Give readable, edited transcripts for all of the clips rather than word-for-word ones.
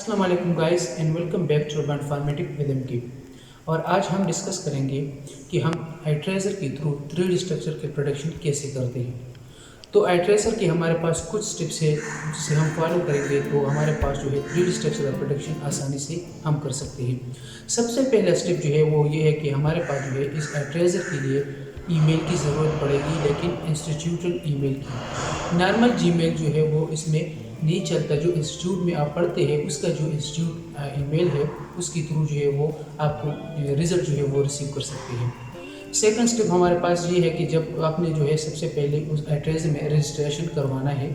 अस्सलाम वालेकुम guys and welcome back to urban फार्मेटिक विद एमके। और आज हम डिस्कस करेंगे कि हम आईट्रेजर के थ्रू 3D स्ट्रक्चर के प्रोडक्शन कैसे करते हैं। तो आईट्रेजर के हमारे पास कुछ स्टेप्स है जिसे हम फॉलो करेंगे तो हमारे पास जो है 3D स्ट्रक्चर का प्रोडक्शन आसानी से हम कर सकते हैं। सबसे पहला स्टेप जो है वो ये है कि हमारे पास जो है इस आईट्रेजर के लिए ईमेल की ज़रूरत पड़ेगी, लेकिन इंस्टीट्यूशनल ईमेल की। नॉर्मल जीमेल जो है वो इसमें नहीं चलता। जो इंस्टीट्यूट में आप पढ़ते हैं उसका जो इंस्टीट्यूट ईमेल है उसके थ्रू जो है वो आपको रिज़ल्ट जो है वो रिसीव कर सकते हैं। सेकंड स्टेप हमारे पास ये है कि जब आपने जो है सबसे पहले उस एड्रेस में रजिस्ट्रेशन करवाना है,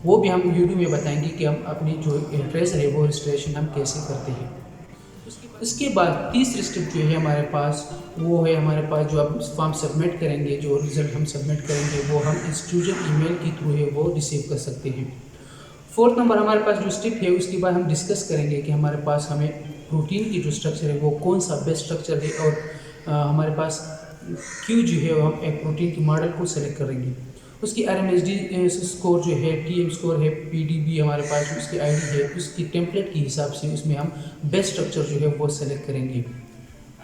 वो भी हम वीडियो में बताएंगे कि हम अपनी जो एड्रेस है वो रजिस्ट्रेशन हम कैसे करते हैं। उसके बाद तीसरी स्टेप जो है हमारे पास वो है हमारे पास जो आप फॉर्म सबमिट करेंगे, जो रिज़ल्ट हम सबमिट करेंगे वो हम इंस्टीट्यूशन ईमेल के थ्रू है वो रिसीव कर सकते हैं। फोर्थ नंबर हमारे पास जो स्टेप है उसके बाद हम डिस्कस करेंगे कि हमारे पास हमें प्रोटीन की जो स्ट्रक्चर है वो कौन सा बेस्ट स्ट्रक्चर है, और हमारे पास क्यों जो है हम एक प्रोटीन की मॉडल को सेलेक्ट करेंगे। उसकी RMSD स्कोर जो है, TM स्कोर है, PDB हमारे पास जो उसकी ID है, उसकी टेम्पलेट के हिसाब से उसमें हम बेस्ट स्ट्रक्चर जो है वो सेलेक्ट करेंगे।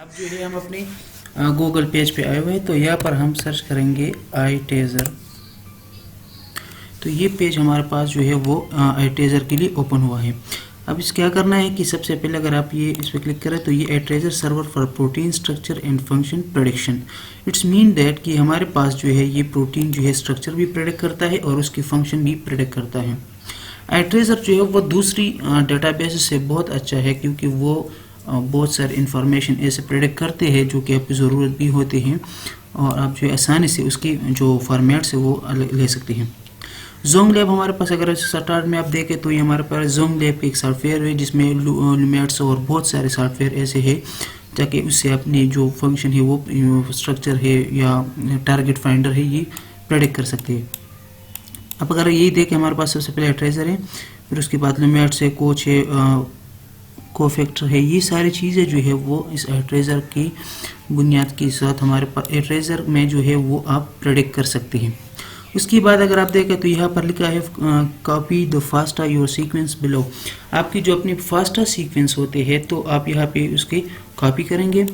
अब जो है हम अपने गूगल पेज पे आए हुए हैं, तो यहाँ पर हम सर्च करेंगे आईट्रेजर। तो ये पेज हमारे पास जो है वो आईट्रेजर के लिए ओपन हुआ है। अब इस क्या करना है कि सबसे पहले अगर आप ये इस पर क्लिक करें तो ये I TASSER server for protein structure and function prediction. It's mean that कि हमारे पास जो है ये प्रोटीन जो है स्ट्रक्चर भी प्रेडिक्ट करता है और उसकी फंक्शन भी प्रेडिक्ट करता है। आईट्रेजर जो है वो दूसरी डेटाबेस से बहुत अच्छा है, क्योंकि वो बहुत सारे इंफॉर्मेशन ऐसे प्रेडिक्ट करते हैं जो कि आपकी ज़रूरत भी होते हैं, और आप जो है आसानी से उसकी जो फॉर्मेट से वो ले सकते हैं। जोंग लैब हमारे पास अगर स्टार्ट में आप देखें तो ये हमारे पास जोंग लैब एक सॉफ्टवेयर है जिसमें लुमेट्स और बहुत सारे सॉफ्टवेयर ऐसे है ताकि उससे अपनी जो फंक्शन है वो स्ट्रक्चर है या टारगेट फाइंडर है ये प्रेडिक्ट कर सकते हैं। अब अगर यही देखें हमारे पास सबसे पहले आईट्रेजर है, फिर उसके बाद लुमेट्स है, कोच है, कोफैक्टर है। ये सारी चीज़ें जो है वो इस आईट्रेजर की बुनियाद के साथ हमारे पास आईट्रेजर में जो है वो आप प्रेडिक्ट कर सकते हैं। उसके बाद अगर आप देखें तो यहाँ पर लिखा है copy the FASTA your sequence below. आपकी जो अपनी फास्टा सीक्वेंस होते हैं तो आप यहाँ पे उसके कॉपी करेंगे।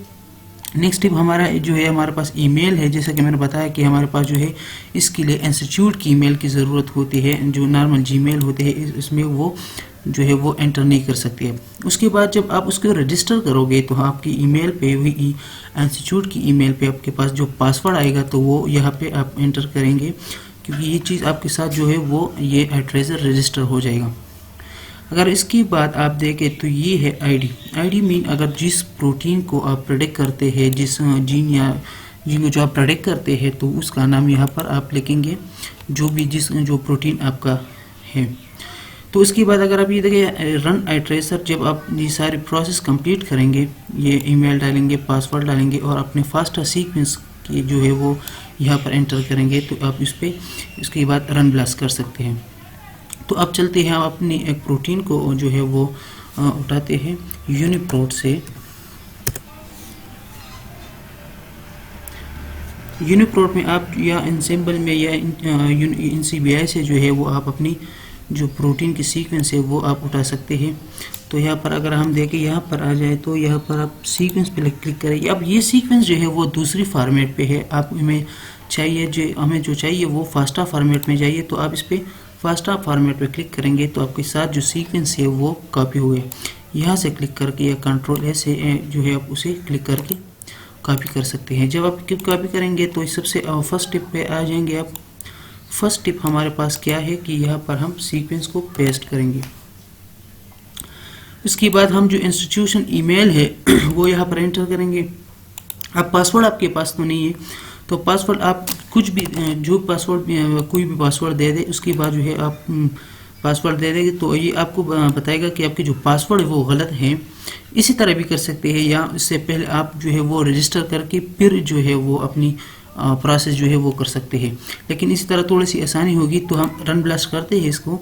नेक्स्ट टिप हमारा जो है हमारे पास ईमेल है, जैसा कि मैंने बताया कि हमारे पास जो है इसके लिए इंस्टीट्यूट की ईमेल की ज़रूरत होती है। जो नॉर्मल जीमेल होते हैं इसमें वो जो है वो एंटर नहीं कर सकते हैं। उसके बाद जब आप उसको रजिस्टर करोगे तो आपकी ईमेल पे वही इंस्टीट्यूट की ईमेल पे आपके पास जो पासवर्ड आएगा तो वो यहाँ पे आप एंटर करेंगे, क्योंकि ये चीज़ आपके साथ जो है वो ये आईट्रेजर रजिस्टर हो जाएगा। अगर इसकी बात आप देखें तो ये है आईडी मीन अगर जिस प्रोटीन को आप प्रेडिक्ट करते हैं, जिस जीन या जीन को जो आप प्रेडिक्ट करते हैं तो उसका नाम यहाँ पर आप लिखेंगे जो प्रोटीन आपका है। तो उसके बाद अगर आप ये देखें रन आईट्रेजर, जब आप ये सारी प्रोसेस कंप्लीट करेंगे, ये ईमेल डालेंगे, पासवर्ड डालेंगे और अपने फास्टा सीक्वेंस की जो है वो यहाँ पर एंटर करेंगे तो आप इस पर इसके बाद रन ब्लास्ट कर सकते हैं। तो अब चलते हैं अपनी एक प्रोटीन को जो है वो उठाते हैं यूनिप्रोट से। यूनिप्रोट में आप या इनसेम्बल में या NCBI से जो है वो आप अपनी जो प्रोटीन की सीक्वेंस है वो आप उठा सकते हैं। तो यहाँ पर अगर हम देखें यहाँ पर आ जाए तो यहाँ पर आप सीक्वेंस पे क्लिक करेंगे। अब ये सीक्वेंस जो है वो दूसरी फॉर्मेट पे है, आप हमें जो चाहिए वो फास्टा फॉर्मेट में चाहिए, तो आप इस पर फास्टा फॉर्मेट पे क्लिक करेंगे तो आपके साथ जो सीक्वेंस है वो कॉपी हुए। यहाँ से क्लिक करके या कंट्रोल से जो है आप उसे क्लिक करके कॉपी कर सकते हैं। जब आप कॉपी करेंगे तो सबसे फर्स्ट टिप पे आ जाएंगे आप। फर्स्ट टिप हमारे पास क्या है कि यहाँ पर हम सीक्वेंस को पेस्ट करेंगे। उसके बाद हम जो इंस्टीट्यूशन ईमेल है वो यहाँ पर एंटर करेंगे। अब पासवर्ड आपके पास तो नहीं है तो पासवर्ड आप कुछ भी जो पासवर्ड कोई भी पासवर्ड दे दे, उसके बाद जो है आप पासवर्ड दे देंगे तो ये आपको बताएगा कि आपके जो पासवर्ड है वो गलत है। इसी तरह भी कर सकते हैं, या इससे पहले आप जो है वो रजिस्टर करके फिर जो है वो अपनी प्रोसेस जो है वो कर सकते हैं, लेकिन इसी तरह थोड़ी सी आसानी होगी। तो हम रन ब्लास्ट करते हैं इसको।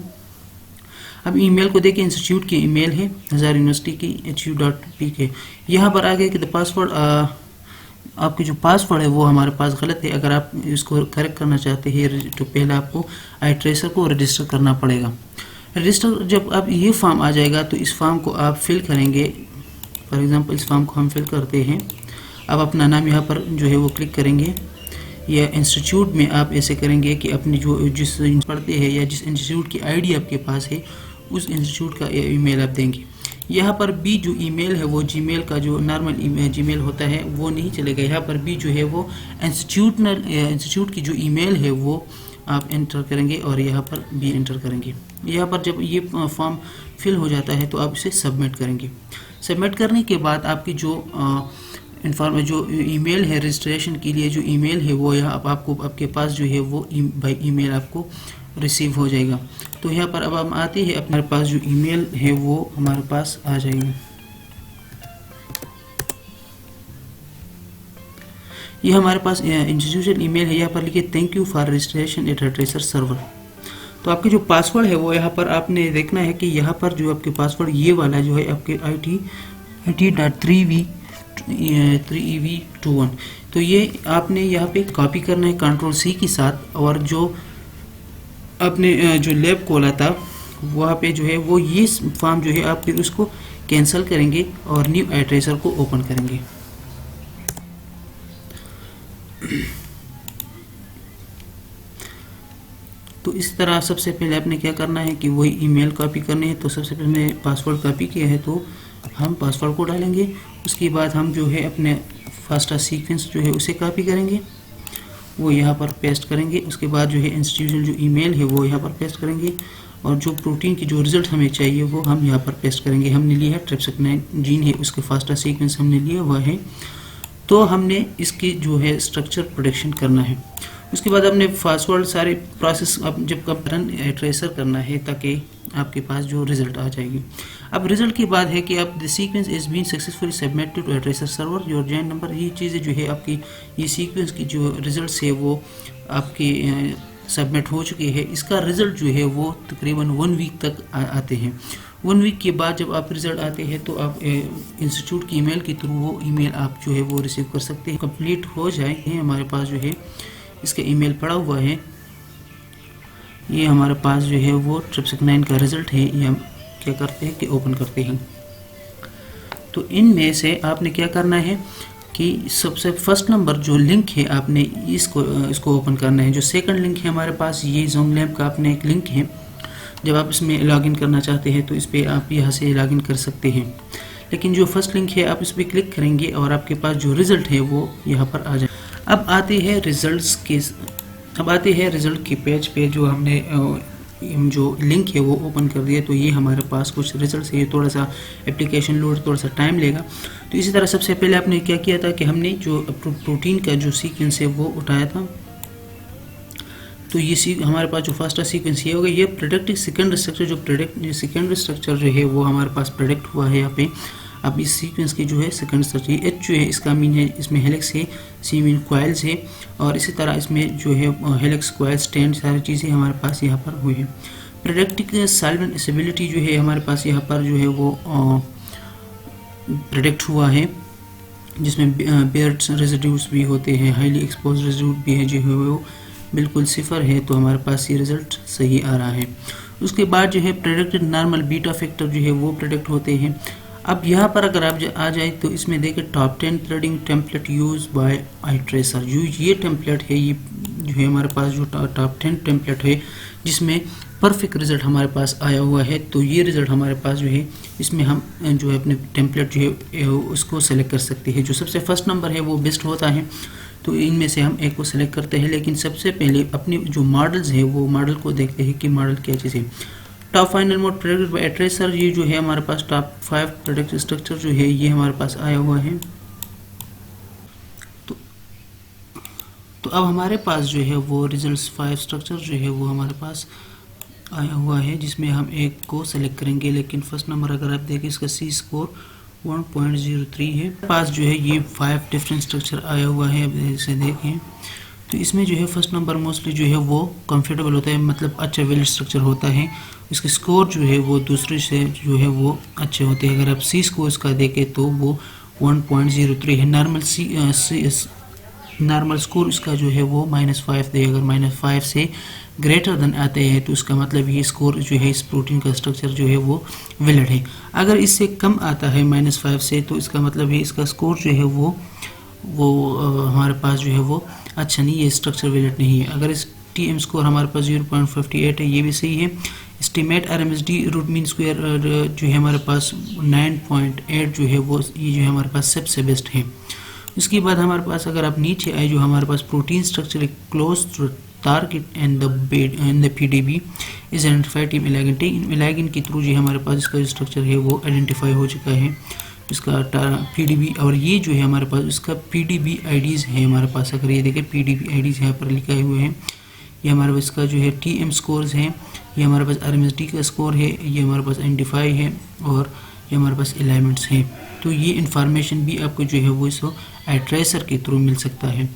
अब ईमेल को देखिए, इंस्टीट्यूट की ईमेल है हज़ार यूनिवर्सिटी की HU.PK। यहाँ पर आगे कि पासवर्ड आपके जो पासवर्ड है वो हमारे पास गलत है। अगर आप इसको करेक्ट करना चाहते हैं तो पहले आपको आईट्रेजर को रजिस्टर करना पड़ेगा। रजिस्टर जब आप ये फॉर्म आ जाएगा तो इस फॉर्म को आप फिल करेंगे। फॉर एग्जांपल इस फॉर्म को हम फिल करते हैं। अब अपना नाम यहाँ पर जो है वो क्लिक करेंगे, या इंस्टीट्यूट में आप ऐसे करेंगे कि अपनी जो जिस पढ़ते हैं या जिस इंस्टीट्यूट की आईडी आपके पास है उस इंस्टीट्यूट का ईमेल आप देंगे। यहाँ पर भी जो ईमेल है वो जीमेल का जो नॉर्मल जीमेल होता है वो नहीं चलेगा। यहाँ पर भी जो है वो इंस्टीट्यूट की जो ईमेल है वो आप एंटर करेंगे और यहाँ पर भी एंटर करेंगे। यहाँ पर जब ये फॉर्म फिल हो जाता है तो आप इसे सबमिट करेंगे। सबमिट करने के बाद आपकी जो जो ईमेल है रजिस्ट्रेशन के लिए जो ईमेल है वो यहाँ आपको आपके पास जो है वो बाई ईमेल आपको रिसीव हो जाएगा। तो यहाँ पर अब हम आते हैं, अपने पास जो ईमेल है वो हमारे पास आ जाएगी। ये हमारे पास इंस्टीट्यूशनल ईमेल है। यहाँ पर लिखे thank you for registration at हाइट्रेजर सर्वर। तो आपके जो पासवर्ड है वो यहाँ पर आपने देखना है कि यहाँ पर जो आपके पासवर्ड ये वाला जो है आपके IT.3EV21, तो ये आपने यहाँ पे कॉपी करना है Ctrl+C के साथ, और जो आपने जो लैब खोला था वहाँ पे जो है वो ये फॉर्म जो है आप फिर उसको कैंसिल करेंगे और न्यू हाइट्रेजर को ओपन करेंगे। तो इस तरह सबसे पहले आपने क्या करना है कि वही ईमेल कॉपी करनी है। तो सबसे पहले मैंने पासवर्ड कॉपी किया है तो हम पासवर्ड को डालेंगे। उसके बाद हम जो है अपने फास्टा सीक्वेंस जो है उसे कॉपी करेंगे, वो यहाँ पर पेस्ट करेंगे। उसके बाद जो है इंस्टीट्यूशनल जो ईमेल है वो यहाँ पर पेस्ट करेंगे, और जो प्रोटीन की जो रिजल्ट हमें चाहिए वो हम यहाँ पर पेस्ट करेंगे। हमने लिया है ट्रिप्सिन जीन है, उसके फास्टा सीक्वेंस हमने लिया हुआ है। तो हमने इसकी जो है स्ट्रक्चर प्रोडक्शन करना है। उसके बाद आपने पासवर्ड सारे प्रोसेस अब जब कब रन ट्रेसर करना है ताकि आपके पास जो रिजल्ट आ जाएगी। अब रिजल्ट की बात है कि आप the sequence is been successfully submitted to tracer server, your join number, ये चीज़ें जो है आपकी ये सीक्वेंस की जो रिजल्ट है वो आपके सबमिट हो चुकी है। इसका रिजल्ट जो है वो तकरीबन 1 वीक तक आते हैं। 1 वीक के बाद जब आप रिजल्ट आते हैं तो आप इंस्टीट्यूट की ईमेल के थ्रू वो ईमेल आप जो है वो रिसीव कर सकते हैं। कंप्लीट हो जाए हमारे पास जो है इसका ईमेल पड़ा हुआ है, ये हमारे पास जो है वो ट्रिप्सिन का रिजल्ट है। ये हम क्या करते हैं कि ओपन करते हैं। तो इनमें से आपने क्या करना है कि सबसे फर्स्ट नंबर जो लिंक है आपने इसको ओपन करना है। जो सेकंड लिंक है हमारे पास ये ज़ोंगलैब का अपने एक लिंक है। जब आप इसमें लॉगिन करना चाहते हैं तो इस पर आप यहाँ से लॉगिन कर सकते हैं, लेकिन जो फर्स्ट लिंक है आप इस पर क्लिक करेंगे और आपके पास जो रिज़ल्ट है वो यहाँ पर आ जाए। अब आते हैं रिज़ल्ट के पेज पे जो हमने जो लिंक है वो ओपन कर दिया। तो ये हमारे पास कुछ रिजल्ट है, ये थोड़ा सा एप्लीकेशन लोड थोड़ा सा टाइम लेगा। तो इसी तरह सबसे पहले आपने क्या किया था कि हमने जो प्रोटीन का जो सीक्वेंस है वो उठाया था। तो ये हमारे पास जो फर्स्ट सीक्वेंस ये हो गया, ये प्रोडक्ट सेकेंडरी स्ट्रक्चर जो सेकेंडरी स्ट्रक्चर जो है वो हमारे पास प्रोडक्ट हुआ है यहाँ पे। अब इस सीक्वेंस की जो है सेकंड स्ट्रक्चर एच जो है इसका मीन है, इसमें हेलिक्स है, सी मीन क्वाइल्स है, और इसी तरह इसमें जो है हेलिक्स क्वाइल स्टैंड सारी चीज़ें हमारे पास यहाँ पर हुई है। प्रोडक्ट सॉल्वेंट स्टेबिलिटी जो है हमारे पास यहाँ पर जो है वो प्रोडक्ट हुआ है, जिसमें बेयर रेजिड्यूज भी होते हैं, हाईली एक्सपोज रेजिड्यूज भी है जो है वो बिल्कुल 0 है। तो हमारे पास ये रिजल्ट सही आ रहा है। उसके बाद जो है प्रोडक्ट नॉर्मल बीटा फैक्टर जो है वो प्रोडक्ट होते हैं। अब यहाँ पर अगर आप आ जाए तो इसमें देखिए top 10 threading template use by हाइट्रेजर, जो ये टेम्पलेट है ये जो है हमारे पास जो टॉप 10 टेम्पलेट है जिसमें परफेक्ट रिजल्ट हमारे पास आया हुआ है। तो ये रिजल्ट हमारे पास जो है इसमें हम जो है अपने टेम्पलेट जो है उसको सेलेक्ट कर सकते हैं। जो सबसे फर्स्ट नंबर है वो बेस्ट होता है, तो इनमें से हम एक को सिलेक्ट करते हैं। लेकिन सबसे पहले अपने जो मॉडल्स है वो मॉडल को देखते हैं कि मॉडल क्या चीज़ है। Top final mode product by tracer, ये जो है हमारे पास टॉप 5 प्रोडक्ट स्ट्रक्चर जो है ये हमारे पास आया हुआ है। तो अब हमारे पास जो है वो रिजल्ट्स 5 स्ट्रक्चर जो है वो हमारे पास आया हुआ है, जिसमें हम एक को सेलेक्ट करेंगे। लेकिन फर्स्ट नंबर अगर आप देखें इसका सी स्कोर 1.03 है। पास जो है ये 5 डिफरेंट स्ट्रक्चर आया हुआ है। अब इसे देखें तो इसमें जो है फर्स्ट नंबर मोस्टली जो है वो कंफर्टेबल होता है, मतलब अच्छा वेल स्ट्रक्चर होता है। इसके स्कोर जो है वो दूसरे से जो है वो अच्छे होते हैं। अगर आप सी स्कोर इसका देखें तो वो 1.03 है। नॉर्मल नॉर्मल स्कोर इसका जो है वो -5 दे। अगर -5 से ग्रेटर देन आते हैं तो इसका मतलब ये स्कोर जो है इस प्रोटीन का स्ट्रक्चर जो है वो वैलिड है। अगर इससे कम आता है -5 से तो इसका मतलब है इसका स्कोर जो है वो हमारे पास जो है वो अच्छा नहीं, ये स्ट्रक्चर वैलिड नहीं है। अगर इस TM स्कोर हमारे पास 0.58 है, ये भी सही है। Estimate RMSD root mean square जो है हमारे पास 9.8 जो है वो ये जो है हमारे पास सबसे बेस्ट है। उसके बाद हमारे पास अगर आप नीचे आए जो हमारे पास protein structure close to target in the PDB is identified टीम इलाइगन के थ्रू जो हमारे पास इसका जो स्ट्रक्चर है वो आइडेंटिफाई हो चुका है इसका PDB। और ये जो है हमारे पास इसका PDB IDs है हमारे पास। अगर ये देखें PDB IDs यहाँ पर लिखा हुए हैं, ये हमारे पास इसका जो है TM स्कोर्स हैं, ये हमारे पास RMSD का स्कोर है, ये हमारे पास आइडेंटिफाई है और ये हमारे पास एलिमेंट्स हैं। तो ये इन्फॉर्मेशन भी आपको जो है वो इस iTracer के थ्रू मिल सकता है।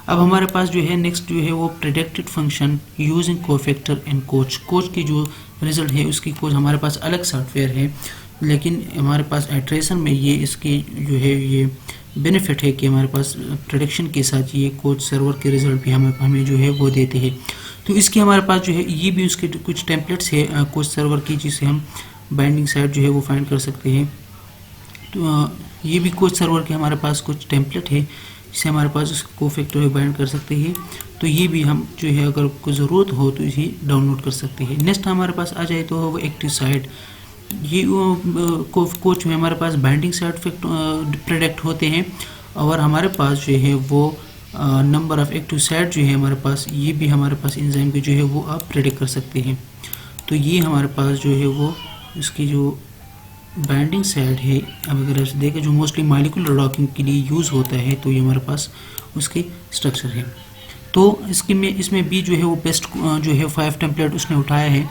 अब हमारे पास जो है नेक्स्ट जो है वो predicted function using cofactor and coach की जो रिजल्ट है उसकी कोच हमारे पास अलग सॉफ्टवेयर है, लेकिन हमारे पास iTracer में ये इसकी जो है ये बेनिफिट है कि हमारे पास प्रेडिक्शन के साथ ये कोच सर्वर के रिजल्ट भी हमें जो है वो देते हैं। तो इसके हमारे पास जो है ये भी उसके कुछ टेम्पलेट्स है कोच सर्वर की, जिसे हम बाइंडिंग साइट जो है वो फाइंड कर सकते हैं। तो ये भी कोच सर्वर के हमारे पास कुछ टेम्पलेट है जिसे हमारे पास उसको कोफैक्टर में बाइंड कर सकते हैं। तो ये भी हम जो है अगर कोई ज़रूरत हो तो इसे डाउनलोड कर सकते हैं। नेक्स्ट हमारे पास आ जाए तो वो एक्टिव साइट, ये कोच में हमारे पास बाइंडिंग साइट प्रेडिक्ट होते हैं और हमारे पास जो है वो नंबर ऑफ एक्टिव साइट जो है हमारे पास, ये भी हमारे पास एंजाइम के जो है वो आप प्रेडिक्ट कर सकते हैं। तो ये हमारे पास जो है वो इसकी जो बाइंडिंग साइट है, अब अगर आप देखें जो मोस्टली मॉलिक्यूलर डॉकिंग के लिए यूज़ होता है, तो ये हमारे पास उसके स्ट्रक्चर है। तो इसमें भी जो है वो बेस्ट जो है 5 टेम्पलेट उसने उठाया है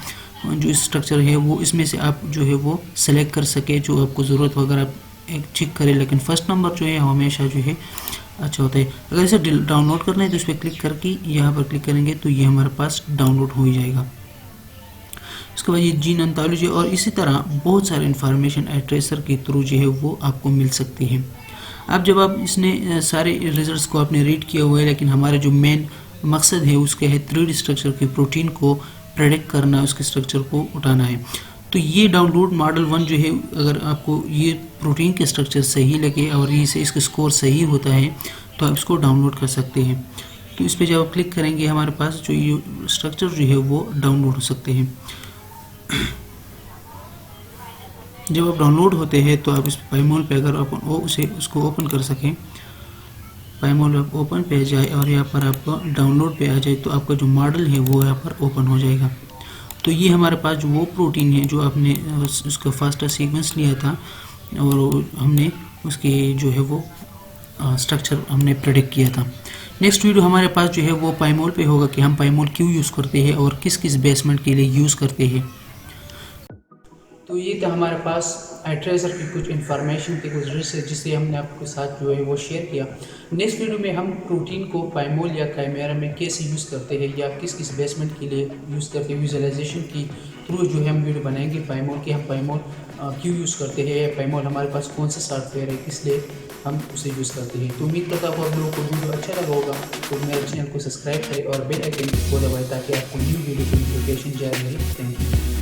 जो स्ट्रक्चर है वो, इसमें से आप जो है वो सेलेक्ट कर सके जो आपको ज़रूरत हो, अगर आप एक चेक करें। लेकिन फर्स्ट नंबर जो है हमेशा जो है अच्छा होता है। अगर इसे डाउनलोड करना है तो इस पर क्लिक करके यहाँ पर क्लिक करेंगे तो ये हमारे पास डाउनलोड हो ही जाएगा। उसके बाद ये जीन एंथोलॉजी और इसी तरह बहुत सारे इन्फॉर्मेशन iTracer के थ्रू जो है वो आपको मिल सकती है। अब जब आप इसने सारे रिजल्ट्स को आपने रीड किया हुआ है, लेकिन हमारा जो मेन मकसद है उसका है 3D स्ट्रक्चर के प्रोटीन को प्रेडिक्ट करना, उसके स्ट्रक्चर को उठाना है। तो ये डाउनलोड मॉडल 1 जो है, अगर आपको ये प्रोटीन के स्ट्रक्चर सही लगे और ये इसका स्कोर सही होता है तो आप इसको डाउनलोड कर सकते हैं। तो इस पर जब आप क्लिक करेंगे हमारे पास जो ये स्ट्रक्चर जो है वो डाउनलोड हो सकते हैं। जब आप डाउनलोड होते हैं तो आप इस पाइमोल पे अगर उसको ओपन कर सकें, पाइमोल आप ओपन पे जाए और यहाँ पर आपको डाउनलोड पे आ जाए तो आपका जो मॉडल है वो यहाँ पर ओपन हो जाएगा। तो ये हमारे पास जो वो प्रोटीन है जो आपने उसका फास्टर सीक्वेंस लिया था और हमने उसके जो है वो स्ट्रक्चर हमने प्रेडिक्ट किया था। नेक्स्ट वीडियो हमारे पास जो है वो पाइमोल पे होगा कि हम पाइमोल क्यों यूज़ करते हैं और किस किस बेसमेंट के लिए यूज़ करते हैं। तो ये था हमारे पास iTracer की कुछ इन्फॉर्मेशन के कुछ रिसर्च जिसे हमने आपके साथ जो है वो शेयर किया। नेक्स्ट वीडियो में हम प्रोटीन को पाइमोल या काइमेरा में कैसे यूज़ करते हैं या किस किस बेसमेंट के लिए यूज़ करते हैं, विजुअलाइजेशन की थ्रू जो है हम वीडियो बनाएंगे पाइमोल की, हम पाइमोल क्यों यूज़ करते हैं, पाइमोल हमारे पास कौन सा सॉफ्टवेयर है, इसलिए हम उसे यूज़ करते हैं। तो उम्मीद करता हूँ आप लोगों को वीडियो अच्छा लगा होगा। तो मेरे चैनल को सब्सक्राइब करें और बेल आइकन को दबाएं ताकि आपको न्यू वीडियो की नोटिफिकेशन जारी रहे। Thank you.